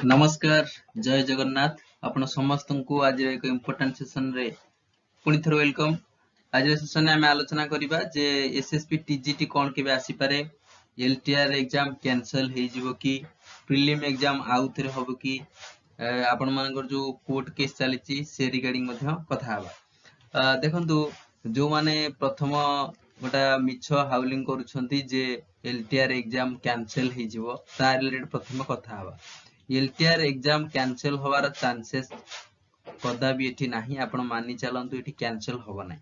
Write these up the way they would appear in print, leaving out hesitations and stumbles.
नमस्कार जय जगन्नाथ आपण समस्त को आज एक इम्पोर्टेंट सेशन रे पुणी थर वेलकम। आज सेशन में आलोचना करिबा जे एसएसपी टीजीटी कोन केबे आसी पारे, एलटीआर एग्जाम कैंसिल हे जिवो कि प्रीलिम एग्जाम आउ थरे होबो कि आपण मानकर जो कोर्ट केस चलीची से रिगार्डिंग मध्य कथा हबा। देखंतु जो माने प्रथम गोटा मिछ हाउलिंग करूछंती जे एलटीआर एग्जाम कैंसिल हे जिवो ता रिलेटेड प्रथम कथा हबा। एलटीआर एग्जाम कैंसिल होवार चांसेस कदापि एठी नाही, आपण मानि चलंतु एठी कैंसिल होबो नाही।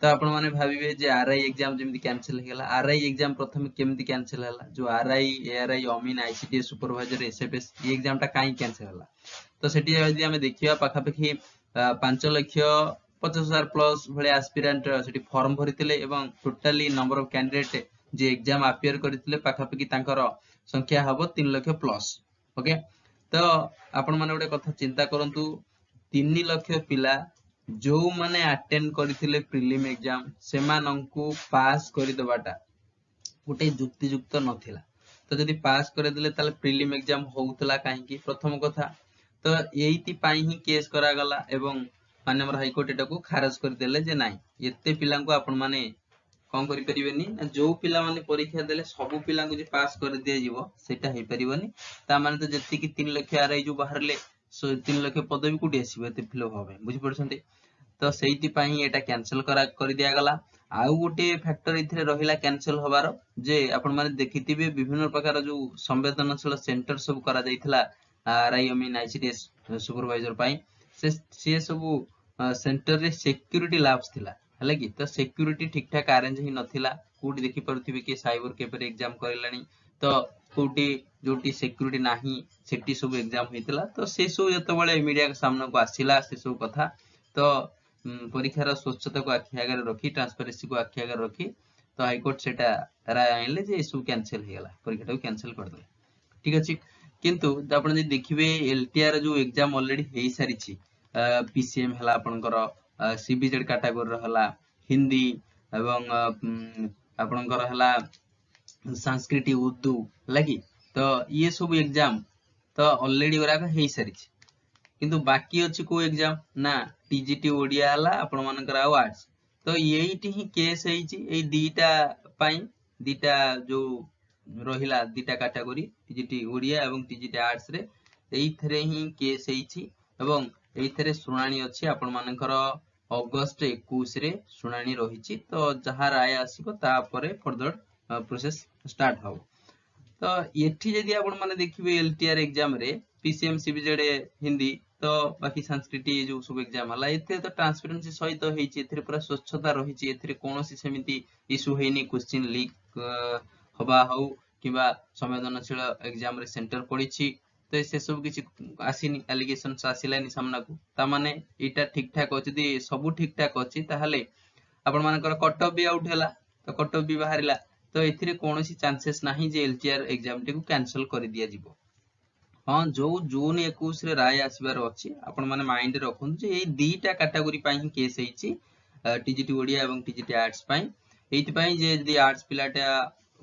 तो आपण माने भाबिबे जे आरआई एग्जाम जेमति कैंसिल हेला, आरआई एग्जाम प्रथम केमति कैंसिल हेला, जो आरआई एआरआई अमीन आईसीटीएस सुपरवाइजर एसएफएस ये एग्जाम टा काई कैंसिल हेला। तो सेठी यदि हमें देखिया पाखापाखि 5,50,000 प्लस भले एस्पिरेंट सेठी फॉर्म भरितिले एवं totally number of candidate J exam appear करथिले पाखापाखि तांकर संख्या हबो 3 लाख प्लस। ओके, तो आपण माने गोटे कथा चिंता करंतु 3 लाख पिला जो माने अटेंड करथिले प्रीलिम एग्जाम सेमानंकु पास करि दबाटा गोटे युक्तियुक्त नथिला। तो जदि पास करे दिले ताले प्रीलिम एग्जाम होउतला काहे कि प्रथम कथा तो एइति पाई ही केस करा गला एवं माननीय हाईकोर्ट एटाकू खारज कर देले जे नाही एते पिलांकु आपण माने कौन करि परिबेनी ना जो पिला माने परीक्षा देले सब पिला को जे पास कर दिया जीवो सेटा हे परिबनी। ता माने तो जति कि 3 लाख आरआई जो बाहरले 3 लाख पदवी कुटी आसीबे एते फिलअप होबे बुझि पड़छन्ते। तो सेइति पाई एटा कैंसिल कर दिया गला। आउ गोटे फैक्टर इथिरे रहिला कैंसिल होबार जे आपण माने देखितिबे विभिन्न प्रकार जो संवेदनशील सेंटर सब करा जाइथिला आरआई अमीन आईसीटीएस सुपरवाइजर पाई से सब सेंटर रे सिक्योरिटी लैब्स थिला हला कि तो सिक्योरिटी ठीक ठाक अरेंज ही नथिला। कोठी देखि परुथिबे कि साइबर कैफे एग्जाम करलानी तो कोठी जोटी सिक्योरिटी नाही सेठी सब एग्जाम हेतिला। तो से सब जत बळे मीडिया के सामने को आसिला से सब कथा तो परीक्षार स्वच्छता को आखि आगे रखी ट्रांसपेरेंसी को आखि आगे रखी तो हाईकोर्ट सेटा राय आइले जे सब कैंसिल हे गला, परीक्षा को कैंसिल कर दले। ठीक अछि, किंतु आपण जे देखिबे एलटीआर जो एग्जाम ऑलरेडी हेई सारिछि पीसीएम हला आपनकर सीबीजेड कैटेगरी हला हिंदी एवं आपनकर हला संस्कृत उर्दू लगी तो ये सब एग्जाम तो ऑलरेडी ओराक हेई सारिछि। किंतु बाकी अछि को एग्जाम ना टीजीटी ओडिया हला आपण मानकर आ आर्ट्स तो एइटी ही केस हेइछि ए दीटा पाई दीटा जो रहिला दीटा कैटेगरी टीजीटी ओडिया एवं टीजीटी आर्ट्स रे एइथरे ही केस हेइछि एवं एइथरे सुनानी अछि आपण मानकर अगस्त 21 रे सुनानी रहिछि। तो जहा राय आसीबो ता परे फर्दर प्रोसेस स्टार्ट हो। तो एठी जदि आपण माने देखिबे एलटीआर एग्जाम रे पीसीएम सीबीजेड हिंदी तो बाकी संस्कृत जो सब एग्जाम हला एथे तो ट्रांसपेरेंसी सहित हेछि एथे पूरा स्वच्छता रहिछि एथे कोनोसी सेमिति इशू हेनी क्वेश्चन लीक होबा हो किबा संवेदनशील एग्जाम रे सेंटर पड़िछि तो से सब किछि आसीनी एलिगेशंस आसिलानी सामना को ता माने एटा ठीक ठाक अछि दि सब ठीक ठाक अछि ताहाले आपण मानकर कट ऑफ भी आउट हैला तो कट ऑफ भी बाहरिला तो एथिरे कोनोसी चांसेस नाही जे एलटीआर एग्जाम टी को कैंसिल कर दिया जिवो। हां जो जून 21 रे राय आसीबार अछि आपण माने माइंड रखुन जे ए दीटा कैटेगरी पई ही केस हेछि टीजीटी ओडिया एवं टीजीटी आर्ट्स पई एथि पई जे यदि आर्ट्स पिलाटा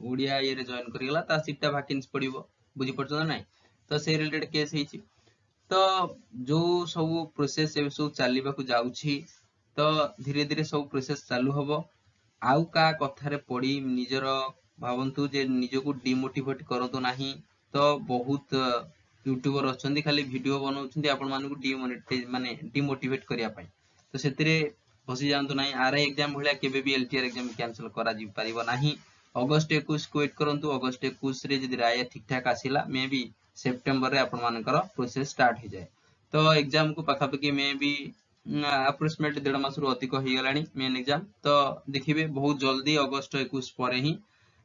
ओडिया ये रे जॉइन करिगला ता सीटा वैकेंसी पड़िबो बुझि पड़छो नै तो से रिलेटेड केस हेछि। तो जो सब प्रोसेस ए सब चालीबा को जाउछि तो धीरे धीरे सब प्रोसेस चालू हबो। आउ का कथा रे पड़ी निजर भावंतु जे निजो को डिमोटिवेट करतो नाही तो बहुत यूट्यूबर अछंती खाली वीडियो बनाउछंती आपण मानकु डिमोनेटाइज माने डिमोटिवेट करिया पई तो सेतिरे फसी जानतो नाही। आरआई एग्जाम भलिया केबे भी एलटीआर एग्जाम कैंसिल करा जी परिबो नाही। अगस्त 21 को वेट करंतु अगस्त 21 रे जदि राय ठीक ठाक आसिला मे बी सेप्टेम्बर रे आपण मानकर प्रोसेस स्टार्ट हो जाए। तो एग्जाम को पाखापाखि मे बी अप्रोक्सीमेट 1.5 मास रु अधिक हो गलानी मेन एग्जाम तो देखिबे बहुत जल्दी अगस्त 21 परे ही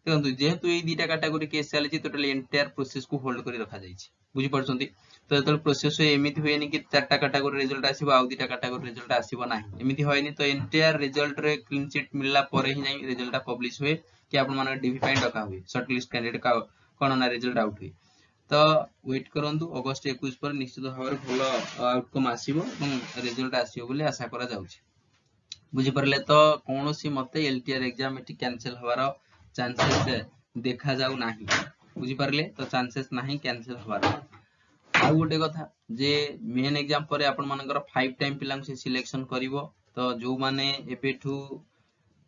देखंतु जेहेतु ए दीटा कैटेगरी केस चली टोटली एंटायर प्रोसेस को होल्ड करी रखा जाइछि बुझि पड़छंती। तो जतल प्रोसेस एमिति होएनी कि 4टा कैटेगरी रिजल्ट आसीबो आ दीटा कैटेगरी रिजल्ट आसीबो नाही एमिति होएनी। तो एंटायर रिजल्ट रे क्लीन चिट मिलला परे ही नाही रिजल्ट पब्लिश होए कि आपण माने डीवी फाइन डका हुए शॉर्ट लिस्ट कैंडिडेट का कोन ना रिजल्ट आउट हुए। तो वेट करंतु अगस्त 21 पर निश्चित भाବରେ ଭଲ आउटकम आसीबो ଏବଂ रिजल्ट आसीबो बोली आशा करा जाउछि बुझि परले। तो कोनोसी मते एलटीआर एग्जाम एटी कैंसिल होवार चांसेस देखा जाउ नाही बुझी पारले। तो चांसेस नाही कैंसिल होवार आउ गोटे कथा जे मेन एग्जाम पर आपण मानकर 5 टाइम पिला से सिलेक्शन करिवो तो जो माने एबेठू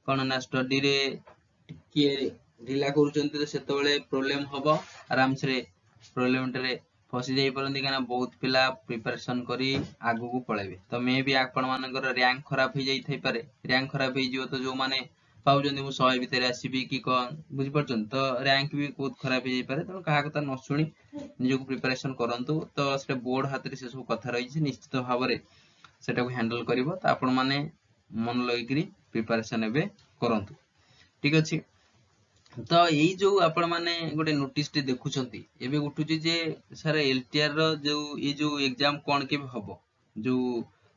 कोन ना स्टडी रे टिके ढिला करूचंती तो सेतबेले प्रॉब्लम हबो आराम से प्रॉब्लम रे फसी जाई परंती काना बहुत पिला प्रिपरेशन करी आगु को पळेबे तो मे भी आपण मानकर रैंक खराब हो जाई थाई पारे रैंक खराब हो जिवो तो जो माने पाउजंती मु 100 भीतर आसीबी कि कोन बुझि परछन तो रैंक भी बहुत खराब हो जाई पारे तो कहा कथा न सुनी निजो प्रिपरेशन करंतु तो से बोर्ड हाथ रे से सब कथा रही छै निश्चित भाव रे सेटा को हैंडल करिवो तो आपण माने मन लगी करी प्रिपरेशन एबे करंतु ठीक अछि तो यही जो आपण माने गोटे नोटिस टे देखुचंती एबे उठुची जे सर एलटीआर रो जो ये जो एग्जाम कोन के हबो जो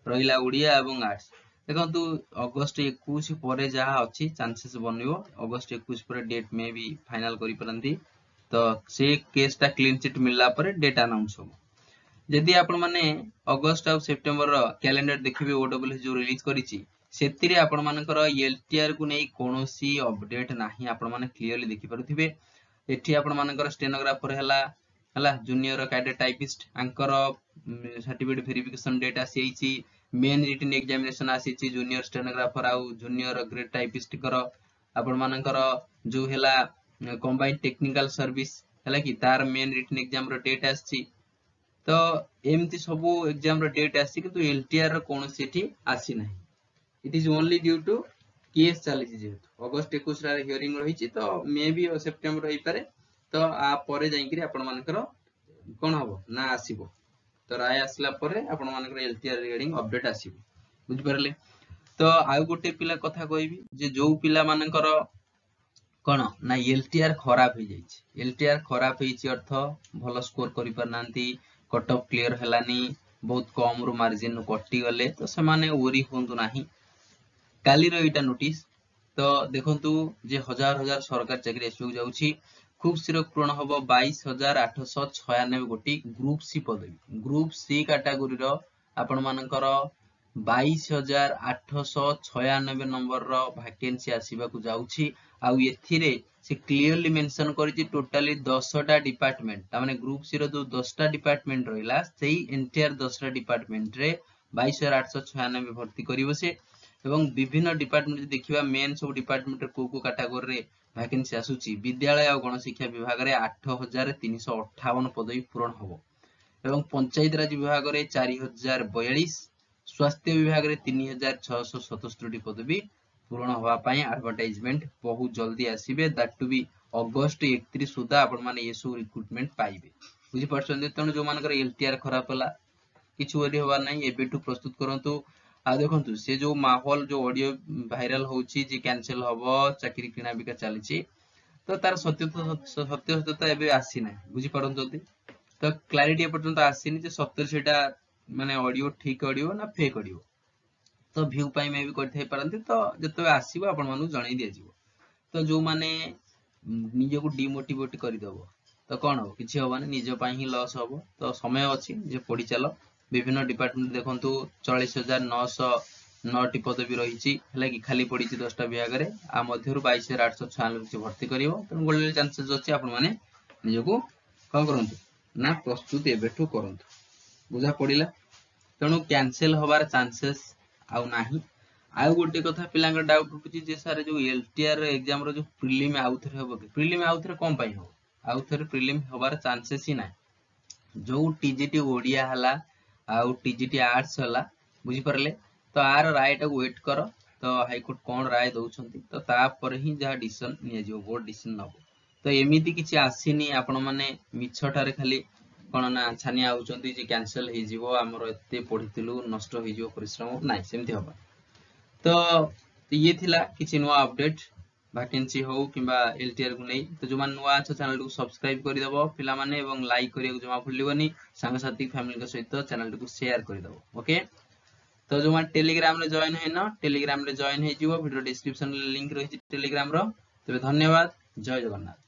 रहिला ओडिया एवं आर्ट्स देखंतु अगस्त 21 परे जहा अछि चांसेस बनिवो अगस्त 21 परे डेट में भी फाइनल करि परंती तो से केसटा क्लीन चिट मिलला परे डेट अनाउंस हो जदि आपण माने अगस्त और सेप्टेम्बर रो कैलेंडर देखिबे ओडब्ल्यूएस जो रिलीज करिछि सेतिरे आपण मानकर एलटीआर को नै कोनोसी अपडेट नाही आपण माने क्लियरली देखि परथिबे एठी आपण मानकर स्टेनोग्राफर हला जूनियर कैडेट टाइपिस्ट आंकर सर्टिफिकेट वेरिफिकेशन डेट आसीछि मेन रिटन एग्जामिनेशन आसीछि जूनियर स्टेनोग्राफर आ जूनियर ग्रेड टाइपिस्ट कर आपण मानकर जो हला कंबाइंड टेक्निकल सर्विस हला कि तार मेन रिटन एग्जाम रो डेट आछि तो एमती सब एग्जाम रो डेट आछि किंतु एलटीआर रो कोनोसी एठी आसी नाही it is only due to case चली जेहेतु अगस्त 21 रा हियरिंग रही तो मे भी सेप्टेम्बर रही पारे तो आ परे जाई करी आपण मानकर कोन हबो ना आसीबो तो राय आसला परे आपण मानकर एलटीआर रिगार्डिंग अपडेट आसीबो बुझ परले तो आ गोटे पिला कथा कहबी जे जो पिला मानकर कोन ना एलटीआर खराब हो जाई एलटीआर खराब होईची अर्थ भलो स्कोर करि परनांती कट ऑफ क्लियर हलानी बहुत कम रो मार्जिन कटि गले तो से माने ओरी होंतु नाही काली रो इटा नोटिस तो देखंतु जे हजार हजार सरकार चाकरी आसु जाउची खूब शीघ्र पूर्ण हबो 22896 गोटी ग्रुप सी पदवी ग्रुप सी कैटेगरी रो आपण मानकर 22896 नंबर रो वैकेंसी आसीबा को जाउची आ एथिरे से क्लियरली मेंशन करिछि टोटली 10टा डिपार्टमेंट ता माने ग्रुप सी रो जो 10टा डिपार्टमेंट रहिला सेही एंटायर 10टा डिपार्टमेंट रे 22896 भर्ती करिवो से एवं विभिन्न डिपार्टमेंट देखिबा मेन सब डिपार्टमेंट को कैटेगरी रे वैकेंसी आसुची विद्यालय और गणशिक्षा विभाग रे 8358 पदवी पूर्ण हबो एवं पंचायत राज विभाग रे 4042 स्वास्थ्य विभाग रे 3677 पदवी पूर्ण होवा पई एडवर्टाइजमेंट बहुत जल्दी आसीबे दैट टू बी अगस्त 31 सुधा आपण माने येसु रिक्रूटमेंट पाइबे बुझि परछन तण जो मानकर एलटीआर खराब होला किछु ओरी होवा नै एबेटू प्रस्तुत करंतु आ देखंतु से जो माहौल जो ऑडियो वायरल होउची जे कैंसिल हबो चाकरी किना बिका चलीची तो तार सत्यता एबे आसी नै बुझि परंतु तो क्लैरिटी पर्यंत आसीनी जे सत्य सेटा माने ऑडियो ठीक ऑडियो ना फेक ऑडियो तो व्यू पाई में भी करथै परंतु तो जतो आसीबो आपण मानु जणाई दिया जीवो तो जो माने निजे को डिमोटिवेट करि दबो तो कोन हो किछि होबानी निजे पाई ही लॉस होबो तो समय अछि जे पढि चलो विभिन्न डिपार्टमेंट देखंतु 40909 टी पदवी रहिछि हला कि खाली पडिछि 10टा विभाग रे आ मध्यरु 22896 से भर्ती करिवो त गोल्डन चांसेस अछि आपण माने निजे को कोन करंतु ना प्रस्तुत एबेठु करंतु बुझा पडिला तणु कैंसिल होबार चांसेस आउ नाही आउ गोटे कथा पिलांग डाउट उठुछि जे सारे जो एलटीआर एग्जाम रो जो प्रीलिम आउथरे होबो कि प्रीलिम आउथरे कोन पई हो आउथरे प्रीलिम होबार चांसेस ही ना जो टीजीटी ओडिया हला आउ टीजीटी आर्ट्स हला बुझी परले तो आर राइट को वेट करो तो हाई कोर्ट कोन राय दउछंती तो ता पर ही जहा डिसीजन निया जो बोर्ड डिसीजन नबो तो एमिति किछि आसीनी आपण माने मिछटारे खाली कोन ना छानिया आउचंती जे कैंसिल हे जिवो हमरो एते पढितिलु नष्ट हे जिवो परिश्रम नाही सेमति होबा तो ये थिला किछि नुवा अपडेट वैकेंसी हो किबा एलटीआर को नै तो जो मान नुवा छ चैनल को सब्सक्राइब करि दबो पिला माने एवं लाइक करिया को जमा भूलिबनी संग साथी फैमिली के सहित चैनल को शेयर करि दबो ओके तो जो मान टेलीग्राम रे जॉइन है ना टेलीग्राम रे जॉइन हे जिवो वीडियो डिस्क्रिप्शन लिंक रही टेलीग्राम रो तबे धन्यवाद जय जगन्नाथ।